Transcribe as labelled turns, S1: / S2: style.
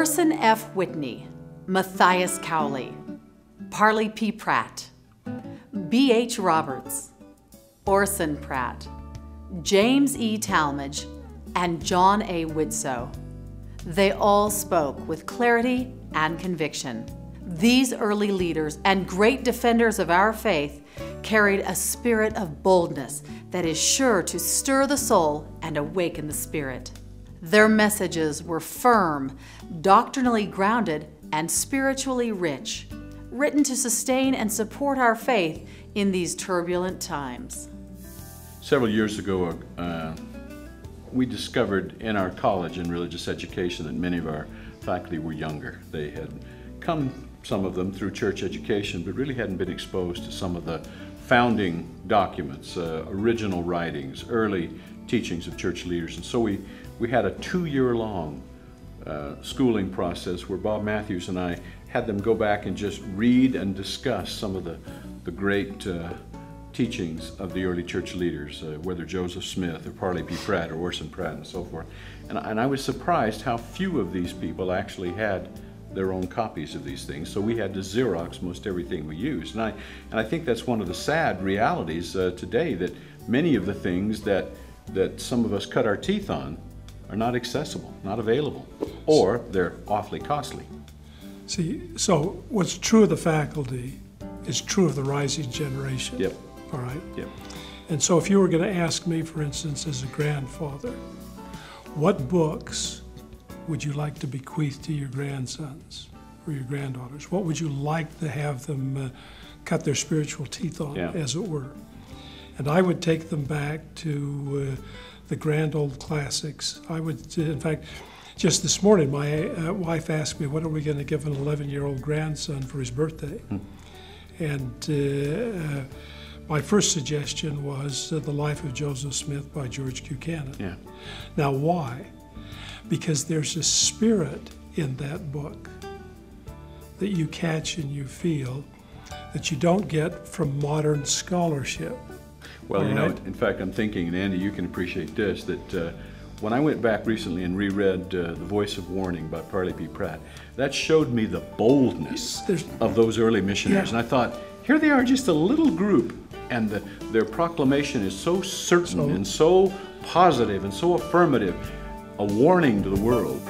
S1: Orson F. Whitney, Matthias Cowley, Parley P. Pratt, B. H. Roberts, Orson Pratt, James E. Talmage, and John A. Widsoe. They all spoke with clarity and conviction. These early leaders and great defenders of our faith carried a spirit of boldness that is sure to stir the soul and awaken the spirit. Their messages were firm, doctrinally grounded, and spiritually rich, written to sustain and support our faith in these turbulent times.
S2: Several years ago, we discovered in our college in religious education that many of our faculty were younger. They had come, some of them, through church education, but really hadn't been exposed to some of the founding documents, original writings, early teachings of church leaders. And so we had a 2-year-long schooling process where Bob Matthews and I had them go back and just read and discuss some of the great teachings of the early church leaders, whether Joseph Smith or Parley P. Pratt or Orson Pratt and so forth. And I was surprised how few of these people actually had their own copies of these things. So we had to Xerox most everything we used. And I think that's one of the sad realities today, that many of the things that some of us cut our teeth on are not accessible, not available, or they're awfully costly.
S3: See, so what's true of the faculty is true of the rising generation.
S2: Yep.
S3: All right?
S2: Yep.
S3: And so if you were going to ask me, for instance, as a grandfather, what books would you like to bequeath to your grandsons or your granddaughters? What would you like to have them cut their spiritual teeth on, as it were? And I would take them back to the grand old classics. I would, in fact, just this morning, my wife asked me, what are we going to give an 11-year-old grandson for his birthday? And my first suggestion was The Life of Joseph Smith by George Buchanan.
S2: Yeah.
S3: Now, why? Because there's a spirit in that book that you catch and you feel that you don't get from modern scholarship.
S2: Well, you know, in fact, I'm thinking, and Andy, you can appreciate this, that when I went back recently and reread The Voice of Warning by Parley P. Pratt, that showed me the boldness of those early missionaries. And I thought, here they are, just a little group, and their proclamation is so certain and so positive and so affirmative, a warning to the world.